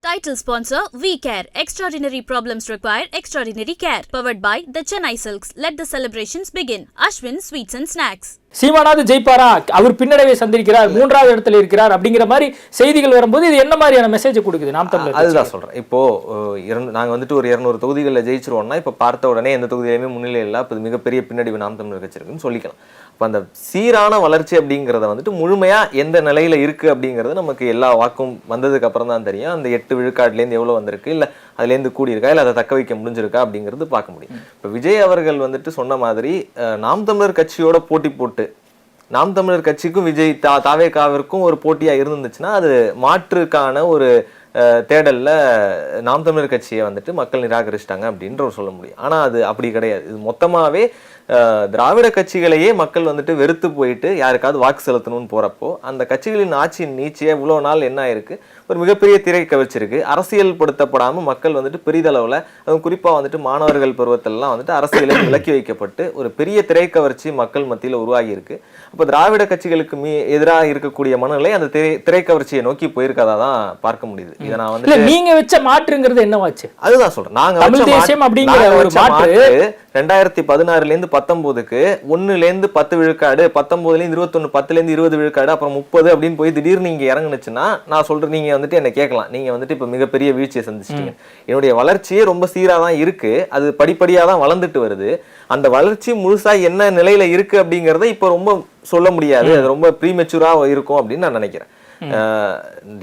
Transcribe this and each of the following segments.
Title sponsor VCare. Extraordinary problems require extraordinary care. Powered by the Chennai Silks. Let the celebrations begin. Ashwin Sweets and Snacks. சீமானாவது ஜெயிப்பாரா, அவர் பின்னடைவை சந்திக்கிறார், மூன்றாவது இடத்துல இருக்கிறார் அப்படிங்கிற மாதிரி செய்திகள் வரும்போது இது என்ன மாதிரியான மெசேஜ் கொடுக்குது நாம் தமிழர்? அதுதான் சொல்றேன். இப்போ நாங்க வந்துட்டு ஒரு 200 தொகுதிகளில் ஜெயிச்சிருவோம்னா இப்ப பார்த்த உடனே எந்த தொகுதியிலுமே முன்னிலை இல்லை, அப்போ மிகப்பெரிய பின்னடைவு நாம் தமிழர் கட்சி இருக்குன்னு சொல்லிக்கலாம். இப்போ அந்த சீரான வளர்ச்சி அப்படிங்கிறத வந்துட்டு முழுமையா எந்த நிலையில இருக்கு அப்படிங்கிறது நமக்கு எல்லா வாக்கும் வந்ததுக்கு அப்புறம் தான் தெரியும். அந்த 8 விழுக்காடுலேருந்து எவ்வளவு வந்திருக்கு, இல்ல அதுலேருந்து கூடியிருக்கா, இல்லை அதை தக்க வைக்க முடிஞ்சிருக்கா அப்படிங்கிறது பார்க்க முடியும். இப்போ விஜய் அவர்கள் வந்துட்டு சொன்ன மாதிரி நாம் தமிழர் கட்சியோட போட்டி போட்டு நாம் தமிழர் கட்சிக்கும் விஜய் தாவேகாவிற்கும் ஒரு போட்டியா இருந்துச்சுன்னா அது மாற்றுக்கான ஒரு தேடல்ல நாம் தமிழர் கட்சியை வந்துட்டு மக்கள் நிராகரிச்சிட்டாங்க அப்படின்ற சொல்ல முடியும். ஆனா அது அப்படி கிடையாது. இது மொத்தமாவே திராவிட கட்சிகளையே மக்கள் வந்துட்டு வெறுத்து போயிட்டு யாருக்காவது வாக்கு செலுத்தணும்னு போறப்போ அந்த கட்சிகளின் ஆட்சியின் நீச்சியை இவ்வளவு நாள் என்ன ஆயிருக்கு, ஒரு மிகப்பெரிய திரை கவர்ச்சிருக்கு. அரசியல் படுத்தப்படாம மக்கள் வந்துட்டு பெரிதளவுல, அதுவும் குறிப்பா வந்துட்டு மாணவர்கள் பருவத்திலலாம் வந்துட்டு அரசியலில் விலக்கி வைக்கப்பட்டு ஒரு பெரிய திரை கவர்ச்சி மக்கள் மத்தியில் உருவாகி இருக்கு. அப்ப திராவிட கட்சிகளுக்கு எதிராக இருக்கக்கூடிய மனநிலை அந்த திரை கவர்ச்சியை நோக்கி போயிருக்கதா தான் பார்க்க முடியுது. இதை நான் வந்து நீங்க வச்ச மாற்றுங்கிறது என்னவாச்சு? அதுதான் சொல்றேன். நாங்க 2016 19க்கு 1 10 விழுக்காடு, 19 21, 10 20 விழுக்காடு, அப்புறம் 30 அப்படின்னு போய் திடீர்னு நீங்க இறங்குனுச்சுன்னா நான் சொல்றேன், நீங்க வந்துட்டு என்ன கேட்கலாம், நீங்க வந்துட்டு இப்ப மிகப்பெரிய வீழ்ச்சியை சந்திச்சிட்டீங்க. என்னுடைய வளர்ச்சியே ரொம்ப சீரா தான் இருக்கு, அது படிப்படியா தான் வளர்ந்துட்டு வருது. அந்த வளர்ச்சி முழுசா என்ன நிலையில இருக்கு அப்படிங்கறத இப்ப ரொம்ப சொல்ல முடியாது, அது ரொம்ப ப்ரீமெச்சூரா இருக்கும் அப்படின்னு நான் நினைக்கிறேன்.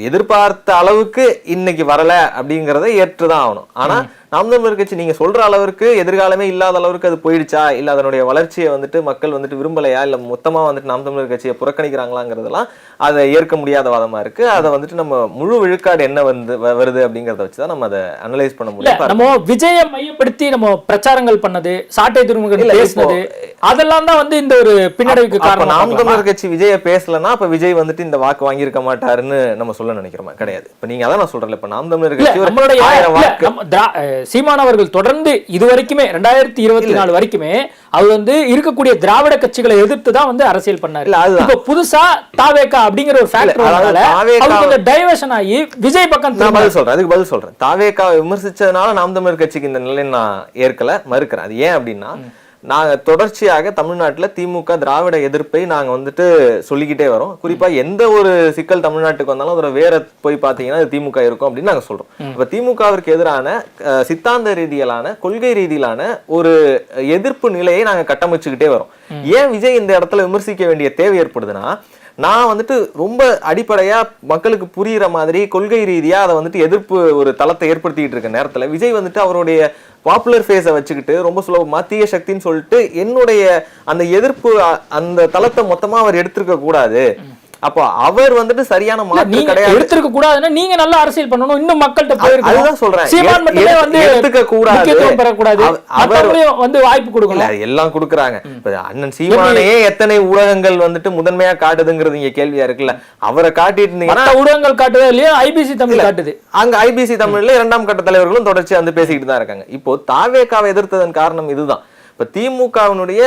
எதிர்பார்த்த அளவுக்கு இன்னைக்கு வரல அப்படிங்கறத ஏற்றுதான் ஆகணும். ஆனா நாம் தமிழர் கட்சி நீங்க சொல்ற அளவுக்கு எதிர்காலமே இல்லாத அளவுக்கு அது போயிடுச்சா, இல்ல அதனுடைய வளர்ச்சியை வந்துட்டு மக்கள் வந்துட்டு விரும்பலையா, இல்ல மொத்தமா வந்துட்டு நாம் தமிழர் கட்சியை புறக்கணிக்கிறாங்களாங்கிறதெல்லாம் அதை ஏற்க முடியாத வாதமா இருக்கு. அதை வந்துட்டு நம்ம முழு விழுக்காடு என்ன வருது அப்படிங்கறத வச்சுதான் நம்ம அதை அனலைஸ் பண்ண முடியும். நம்ம விஜயை மையப்படுத்தி நம்ம பிரச்சாரங்கள் பண்ணது, சாட்டை துருமுகங்கள் பேசினது, அதெல்லாம் தான் வந்து இந்த ஒரு பின்னடைவுக்கு காரணம். நாம் தமிழர் கட்சி விஜய பேசலன்னா அப்ப விஜய் வந்துட்டு இந்த வாக்கு வாங்கியிருக்க மாட்டாருன்னு நம்ம சொல்ல நினைக்கிறோம். கிடையாது. இப்ப நீங்க அதான் நான் சொல்றேன், இப்ப நாம் தமிழர் கட்சி சீமான் அவர்கள் தொடர்ந்து இதுவரைக்குமே 2024 வரைக்குமே அவர் வந்து இருக்கக்கூடிய திராவிட கட்சிகளை எதிர்த்து தான் வந்து அரசியல் பண்ணாரு. இப்ப புதுசா தாவேகா அப்படிங்கிற ஒரு ஃபேக்டர் டைவர்ஷன் ஆகி விஜய் பக்கம் அதுக்கு பதில் சொல்றேன். தாவேகா விமர்சிச்சதுனால நாம் தமிழர் கட்சிக்கு இந்த நிலையை நான் ஏற்கல, மறுக்கிறேன். அது ஏன் அப்படின்னா, நாங்க தொடர்ச்சியாக தமிழ்நாட்டுல திமுக திராவிட எதிர்ப்பை நாங்க வந்துட்டு சொல்லிக்கிட்டே வரோம். குறிப்பா எந்த ஒரு சிக்கல் தமிழ்நாட்டுக்கு வந்தாலும் அதோட வேற போய் பாத்தீங்கன்னா அது திமுக இருக்கும் அப்படின்னு நாங்க சொல்றோம். இப்ப திமுகவிற்கு எதிரான சித்தாந்த ரீதியிலான, கொள்கை ரீதியிலான ஒரு எதிர்ப்பு நிலையை நாங்க கட்டமைச்சுக்கிட்டே வரோம். ஏன் விஜய் இந்த இடத்துல விமர்சிக்க வேண்டிய தேவை ஏற்படுதுன்னா, நான் வந்துட்டு ரொம்ப அடிப்படையா மக்களுக்கு புரியுற மாதிரி கொள்கை ரீதியா அதை வந்துட்டு எதிர்ப்பு ஒரு தளத்தை ஏற்படுத்திட்டு இருக்க நேரத்துல விஜய் வந்துட்டு அவருடைய பாப்புலர் ஃபேஸை வச்சுக்கிட்டு ரொம்ப சுலபமா தீய சக்தின்னு சொல்லிட்டு என்னுடைய அந்த எதிர்ப்பு அந்த தளத்தை மொத்தமா அவர் எடுத்திருக்க கூடாது. அப்போ அவர் வந்துட்டு சரியான மாற்று கிடையாது, எடுத்துக்க கூடாதுன்னா நீங்க நல்லா அரசியல் பண்ணணும், இன்னும் மக்கள்கிட்ட போயிருக்கு. அதுதான் சொல்றேன், சீமான் மட்டுமே வந்து எடுத்துக்க கூடாது, பெறக்கூடாது, அவர் வந்து வாய்ப்பு கொடுக்கல. எல்லாம் கொடுக்குறாங்க. அண்ணன் சீமானையே எத்தனை ஊடகங்கள் வந்துட்டு முதன்மையா காட்டுதுங்கிறது இங்க கேள்வியா இருக்குல்ல. அவரை காட்டிட்டு இருந்தீங்கன்னா ஊடகங்கள் காட்டுதா இல்லையா, ஐபிசி தமிழ் காட்டுது. அங்க ஐபிசி தமிழ்ல 2ஆம் கட்ட தலைவர்களும் தொடர்ச்சியா வந்து பேசிக்கிட்டு தான் இருக்காங்க. இப்போ தாவேகாவை எதிர்த்ததன் காரணம் இதுதான். இப்ப திமுகவினுடைய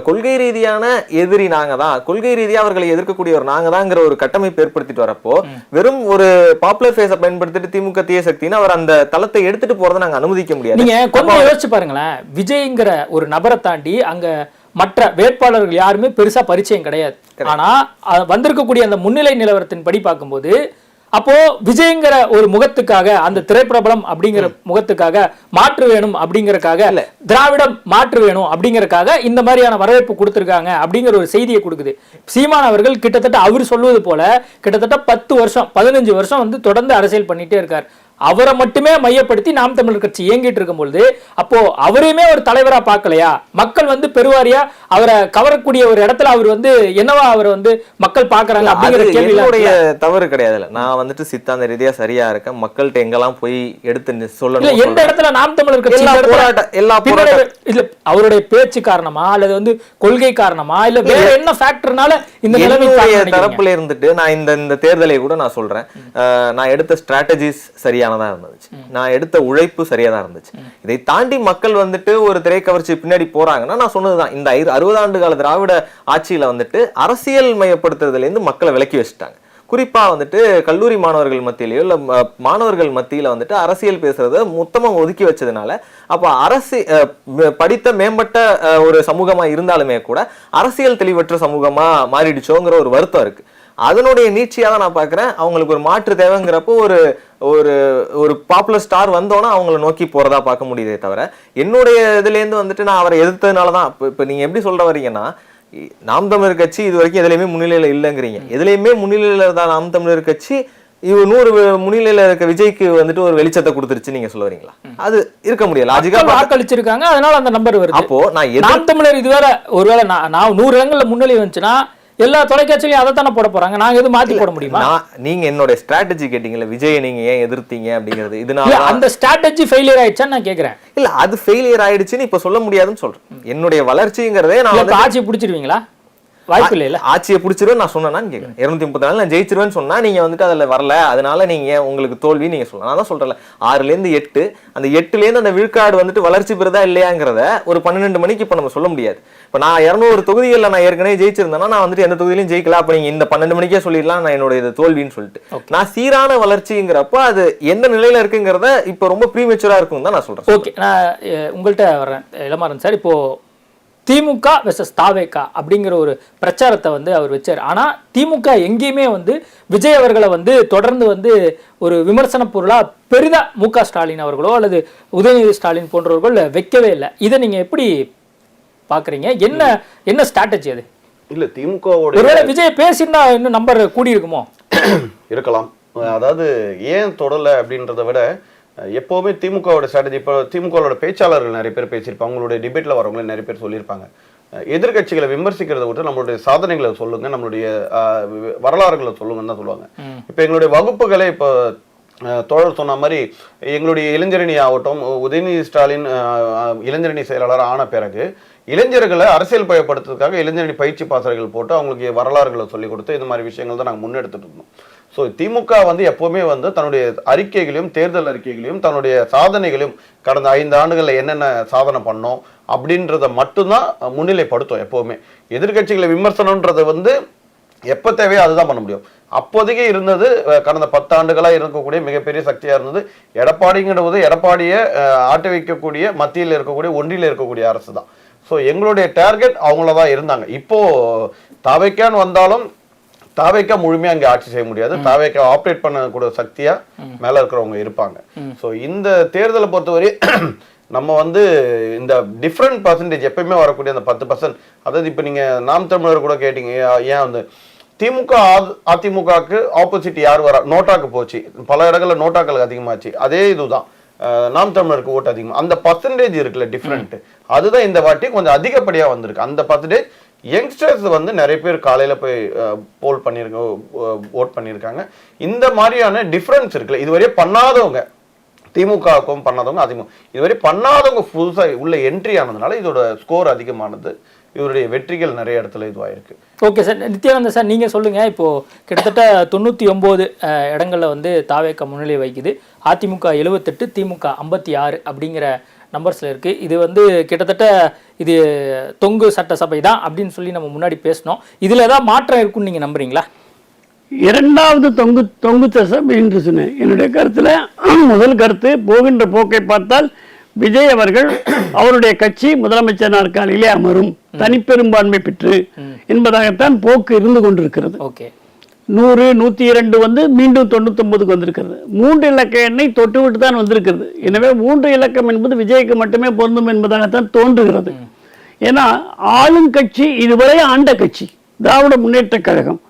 கொள்கை ரீதியான எதிரி நாங்க தான், கொள்கை ரீதியா அவர்களை எதிர்க்கக்கூடியவர் நாங்க தான்ங்கிற ஒரு கட்டமைப்பு ஏற்படுத்திட்டு வரப்போ வெறும் ஒரு பாப்புலர் ஃபேஸை பயன்படுத்திட்டு திமுக தீய சக்தின்னு அவர் அந்த தளத்தை எடுத்துட்டு போறதை நாங்க அனுமதிக்க முடியாது. நீங்க கொஞ்சம் யோசிச்சு பாருங்களேன், விஜய்ங்கிற ஒரு நபரை தாண்டி அங்க மற்ற வேட்பாளர்கள் யாருமே பெருசா பரிச்சயம் கிடையாது. ஆனா வந்திருக்கக்கூடிய அந்த முன்னிலை நிலவரத்தின் படி பார்க்கும்போது அப்போ விஜய்ங்கிற ஒரு முகத்துக்காக, அந்த திரைப்பிரபலம் அப்படிங்கிற முகத்துக்காக மாற்று வேணும் அப்படிங்கறக்காக, திராவிடம் மாற்று வேணும் அப்படிங்கறக்காக இந்த மாதிரியான வரவேற்பு கொடுத்திருக்காங்க அப்படிங்கிற ஒரு செய்தியை கொடுக்குது. சீமான் அவர்கள் கிட்டத்தட்ட அவர் சொல்வது போல கிட்டத்தட்ட 10 வருஷம் 15 வருஷம் வந்து தொடர்ந்து அரசியல் பண்ணிட்டே இருக்கார். அவரை மட்டுமே மையப்படுத்தி நாம் தமிழர் கட்சி இயங்கிட்டு இருக்கும் பொழுது அப்போ அவரையுமே ஒரு தலைவரா பார்க்கலையா? மக்கள் வந்து பெருவாரியா அவரை கவரக்கூடிய ஒரு இடத்துல அவர் வந்து என்னவா அவரை வந்து மக்கள் பாக்குறாங்க அப்படிங்கிற கேள்வி தவறு கிடையாது. நான் வந்துட்டு சித்தாந்த ரீதியா சரியா இருக்கேன், மக்கள்கிட்ட எங்கெல்லாம் போய் எடுத்து சொல்லணும். எந்த இடத்துல நாம் தமிழர் கட்சி இல்ல அவருடைய பேச்சு காரணமா, அல்லது வந்து கொள்கை காரணமா, இல்ல வேற என்ன ஃபேக்டர்னால இந்த நிலைமை தரப்புல இருந்துட்டு நான் இந்த தேர்தலை கூட நான் சொல்றேன், நான் எடுத்த ஸ்ட்ராட்டஜிஸ் சரியா இருந்துச்சு, நான் எடுத்த உழைப்பு சரியா தான் இருந்துச்சு. இதை தாண்டி மக்கள் வந்துட்டு ஒரு திரைக்கவர்ச்சி பின்னாடி போறாங்கன்னா நான் சொன்னதுதான், இந்த 60 ஆண்டு கால திராவிட ஆட்சியில வந்துட்டு அரசியல் மயப்படுத்துறதுல இருந்து மக்களை விலக்கி வச்சுட்டாங்க. குறிப்பா வந்துட்டு கல்லூரி மாணவர்கள் மத்தியிலயோ இல்ல மாணவர்கள் மத்தியில வந்துட்டு அரசியல் பேசுறத மொத்தமா ஒதுக்கி வச்சதுனால அப்ப படித்த மேம்பட்ட ஒரு சமூகமா இருந்தாலுமே கூட அரசியல் தெளிவற்ற சமூகமா மாறிடுச்சோங்கிற ஒரு வருத்தம் இருக்கு. அதனுடைய நீட்சியாக தான் நான் பார்க்குறேன். அவங்களுக்கு ஒரு மாற்று தேவைங்கிறப்போ ஒரு ஒரு ஒரு பாப்புலர் ஸ்டார் வந்தோன்னா அவங்கள நோக்கி போகிறதா பார்க்க முடியுதே தவிர, என்னுடைய இதுலேருந்து வந்துட்டு நான் அவரை எதிர்த்ததுனால தான். இப்போ நீங்கள் எப்படி சொல்ல வரீங்கன்னா, நாம் தமிழர் கட்சி இது வரைக்கும் எதுலையுமே முன்னிலையில் இல்லைங்கிறீங்க. எதுலையுமே முன்னிலையில் தான் நாம் தமிழர் கட்சி 100 முன்னிலையில இருக்க விஜய்க்கு வந்துட்டு ஒரு வெளிச்சத்தை கொடுத்துருச்சு நீங்க சொல்ல வரீங்களா? அது இருக்க முடியாது. லாஜிக்கா வாக்களிச்சிருக்காங்க, அதனால அந்த நம்பர் வருது. அப்போ நாம் தமிழர் இதுவரை ஒருவேளை நான் 100 இடங்கள்ல முன்னிலை வந்துச்சுன்னா எல்லா தொலைக்காட்சியிலையும் அதை தானே போட போறாங்க. நாங்க எதுவும் மாத்தி போட முடியுமா? நீங்க என்னோட ஸ்ட்ராட்டஜி கேட்டீங்கல்ல, விஜயை நீங்க ஏன் எதிர்த்தீங்க அப்படிங்கிறது, இதனால அந்த ஸ்ட்ராட்டஜி ஃபெயிலியர் ஆயிடுச்சான்னு நான் கேக்குறேன். இல்ல அது ஃபெயிலியர் ஆயிடுச்சுன்னு இப்ப சொல்ல முடியாதுன்னு சொல்றேன். என்னுடைய வளர்ச்சிங்கிறதே நான் ஆட்சி பிடிச்சிருவீங்களா? வாய்ப்பு இல்ல. ஆட்சியை பிடிச்சிருவேன் நான் சொன்னேன்னு கேட்கிறேன். 234 நான் ஜெயிச்சிருவேன்னு சொன்னா நீங்க வந்துட்டு அதுல வரல, அதனால நீங்க உங்களுக்கு தோல்வி நீங்க சொல்லலாம். நான் தான் சொல்றேன் 6ல இருந்து 8, அந்த 8ல இருந்து அந்த விழுக்காடு வந்துட்டு வளர்ச்சி பெறுதா இல்லையாங்கிறத ஒரு 12 மணிக்கு இப்ப நம்ம சொல்ல முடியாது. இப்ப நான் 200 தொகுதிகளில் நான் ஏற்கனவே ஜெயிச்சிருந்தேன்னா நான் வந்துட்டு எந்த தொகுதியிலையும் ஜெயிக்கல. அப்ப நீங்க இந்த 12 மணிக்கே சொல்லிடலாம் நான் என்னோட தோல்வின்னு சொல்லிட்டு. நான் சீரான வளர்ச்சிங்கிறப்ப அது எந்த நிலையில இருக்குங்கிறத இப்ப ரொம்ப ப்ரீமெச்சூரா இருக்கும் தான் நான் சொல்றேன். ஓகே, நான் உங்கள்கிட்ட வரேன் இளமாறன் சார். இப்போ திமுக வெர்சஸ் தாவேகா அப்படிங்கிற ஒரு பிரச்சாரத்தை வந்து அவர் வச்சார். ஆனால் திமுக எங்கேயுமே வந்து விஜய் அவர்களை வந்து தொடர்ந்து வந்து ஒரு விமர்சன பொருளாக பெரிதாக மு.க. ஸ்டாலின் அவர்களோ அல்லது உதயநிதி ஸ்டாலின் போன்றவர்கள் வைக்கவே இல்லை. இதை நீங்கள் எப்படி பார்க்குறீங்க? என்ன ஸ்ட்ராட்டஜி அது? இல்லை, திமுகவோட ஒருவேளை விஜய் பேசினா இன்னும் நம்பர் கூடி இருக்குமோ? இருக்கலாம். அதாவது ஏன் தொடலை அப்படின்றத விட எப்போவுமே திமுகவோட ஸ்ட்ராட்டஜி, இப்போ திமுகவோட பேச்சாளர்கள் நிறைய பேர் பேசியிருப்பாங்க, அவங்களுடைய டிபேட்டில் வரவங்களே நிறைய பேர் சொல்லியிருப்பாங்க, எதிர்கட்சிகளை விமர்சிக்கிறத விட்டு நம்மளுடைய சாதனைகளை சொல்லுங்க, நம்மளுடைய வரலாறுகளை சொல்லுங்கன்னு தான் சொல்லுவாங்க. இப்போ எங்களுடைய வகுப்புகளே இப்போ தோழர் சொன்ன மாதிரி எங்களுடைய இளைஞரணி ஆகட்டும், உதயநிதி ஸ்டாலின் இளைஞரணி செயலாளர் ஆன பிறகு இளைஞர்களை அரசியல் பயப்படுத்துறதுக்காக இளைஞரணி பயிற்சி பாசறைகள் போட்டு அவங்களுக்கு வரலாறுகளை சொல்லிக் கொடுத்து இந்த மாதிரி விஷயங்கள் தான் நாங்கள் முன்னெடுத்துட்டு இருந்தோம். ஸோ திமுக வந்து எப்போவுமே வந்து தன்னுடைய அறிக்கைகளையும் தேர்தல் அறிக்கைகளையும் தன்னுடைய சாதனைகளையும் கடந்த 5 ஆண்டுகளில் என்னென்ன சாதனை பண்ணோம் அப்படின்றத மட்டும்தான் முன்னிலைப்படுத்தும். எப்போவுமே எதிர்கட்சிகளை விமர்சனம்ன்றது வந்து எப்போ தேவையோ அதுதான் பண்ண முடியும். அப்போதைக்கு இருந்தது கடந்த 10 ஆண்டுகளாக இருக்கக்கூடிய மிகப்பெரிய சக்தியாக இருந்தது எடப்பாடிங்கிறது. எடப்பாடியை ஆட்டி வைக்கக்கூடிய மத்தியில் இருக்கக்கூடிய ஒன்றியில் இருக்கக்கூடிய அரசு தான். ஸோ எங்களுடைய டார்கெட் அவங்கள தான் இருந்தாங்க. இப்போ தாவேக்கான்னு வந்தாலும் தாவேக்கா முழுமையாக அங்கே ஆட்சி செய்ய முடியாது. தாவேக்கா ஆப்ரேட் பண்ணக்கூடிய சக்தியா மேலே இருக்கிறவங்க இருப்பாங்க. ஸோ இந்த தேர்தலை பொறுத்தவரை நம்ம வந்து இந்த டிஃப்ரெண்ட் பர்சன்டேஜ் எப்பயுமே வரக்கூடிய அந்த 10%, அதாவது இப்போ நீங்கள் நாம் தமிழர் கூட கேட்டீங்க ஏன் வந்து திமுக அதிமுகவுக்கு ஆப்போசிட் யார் வரா, நோட்டாக்கு போச்சு, பல இடங்களில் நோட்டாக்கள் அதிகமாச்சு, அதே இதுதான் நாம் தமிழருக்கு ஓட்டு அதிகமாக. அந்த பர்சன்டேஜ் இருக்குல்ல டிஃப்ரெண்ட், அதுதான் இந்த வாட்டி கொஞ்சம் அதிகப்படியாக வந்திருக்கு. அந்த பர்சன்டேஜ் யங்ஸ்டர்ஸ் வந்து நிறைய பேர் காலையில் போய் ஓட் பண்ணியிருக்காங்க. இந்த மாதிரியான டிஃப்ரென்ஸ் இருக்குல்ல, இதுவரையே பண்ணாதவங்க திமுகவுக்கும் பண்ணாதவங்க அதிமுக இதுவரை பண்ணாதவங்க புதுசாக உள்ள என்ட்ரி ஆனதுனால இதோட ஸ்கோர் அதிகமானது. இவருடைய வெற்றிகள் நிறைய இடத்துல இதுவாயிருக்கு. ஓகே சார், நித்யானந்த சார் நீங்கள் சொல்லுங்கள். இப்போது கிட்டத்தட்ட 99 இடங்களில் வந்து தாவேக்கா முன்னிலை வைக்குது. அதிமுக 78, திமுக 56 அப்படிங்கிற நம்பர்ஸில் இருக்குது. இது வந்து கிட்டத்தட்ட இது தொங்கு சட்டசபை தான் அப்படின்னு சொல்லி நம்ம முன்னாடி பேசினோம். இதில் ஏதாவது மாற்றம் இருக்குன்னு நீங்கள் நம்புறீங்களா? இரண்டாவது தொங்கு சட்டசபை என்று சொன்னேன். என்னுடைய கருத்தில் முதல் கருத்து, போகின்ற போக்கை பார்த்தால் விஜய் அவர்கள் அவருடைய கட்சி முதலமைச்சர் நாற்காலியிலே அமரும், தனிப்பெரும்பான்மை பெற்று என்பதாகத்தான் போக்கு இருந்து கொண்டிருக்கிறது. ஓகே, 100, 102 வந்து மீண்டும் 99க்கு வந்திருக்கிறது. 3 இலக்க எண்ணை தொட்டுவிட்டு தான் வந்திருக்கிறது. எனவே 3 இலக்கம் என்பது விஜய்க்கு மட்டுமே பொருந்தும் என்பதாகத்தான் தோன்றுகிறது. ஏன்னா ஆளும் கட்சி இதுவரை ஆண்ட கட்சி திராவிட முன்னேற்ற கழகம்.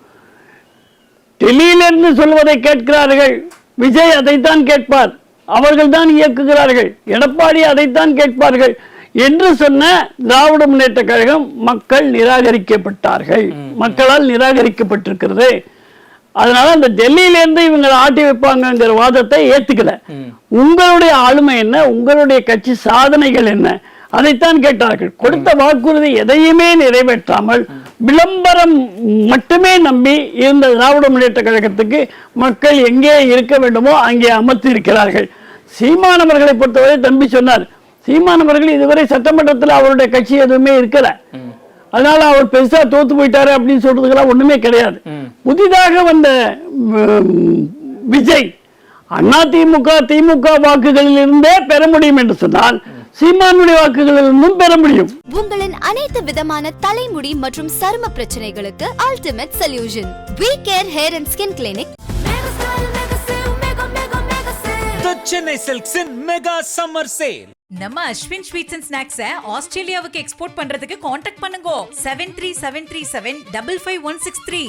டெல்லியிலிருந்து சொல்வதை கேட்கிறார்கள், விஜய் அதைத்தான் கேட்பார், அவர்கள் தான் இயக்குகிறார்கள், எடப்பாடி அதைத்தான் கேட்பார்கள் என்று சொன்ன திராவிட முன்னேற்ற கழகம் மக்கள் நிராகரிக்கப்பட்டார்கள், மக்களால் நிராகரிக்கப்பட்டிருக்கிறது. அதனால அந்த டெல்லியிலேருந்து இவங்க ஆட்டி வைப்பாங்கிற வாதத்தை ஏத்துக்கல. உங்களுடைய ஆளுமை என்ன, உங்களுடைய கட்சி சாதனைகள் என்ன, அதைத்தான் கேட்டார்கள். கொடுத்த வாக்குறுதி எதையுமே நிறைவேற்றாமல் விளம்பரம் மட்டுமே நம்பி இருந்த திராவிட முன்னேற்ற கழகத்துக்கு மக்கள் எங்கே இருக்க வேண்டுமோ அங்கே அமர்த்தி இருக்கிறார்கள். சீமானவர்களை பொறுத்தவரை தம்பி சொன்னார், சீமானவர்கள் இதுவரை சட்டமன்றத்தில் அவருடைய கட்சி எதுவுமே இருக்கல. அதனால அவர் பெருசா தோத்து போயிட்டாரு அப்படின்னு சொல்றதுக்கெல்லாம் ஒண்ணுமே கிடையாது. புதிதாக வந்த விஜய் அதிமுக திமுக வாக்குகளில் இருந்தே பெற முடியும் என்று சொன்னால் சீமானுடைய வாக்குகளில் இருந்தும் பெற முடியும். உங்களின் அனைத்து விதமான தலைமுடி மற்றும் சரும பிரச்சனைகளுக்கு ultimate solution V care hair and skin clinic. The Chennai Silks in Mega Summer Sale. நம்ம அஸ்வின் ஸ்வீட்ஸ் அண்ட் ஸ்நாக்ஸை ஆஸ்திரேலியாவுக்கு எக்ஸ்போர்ட் பண்றதுக்கு கான்டாக்ட் பண்ணுங்க 7373755163.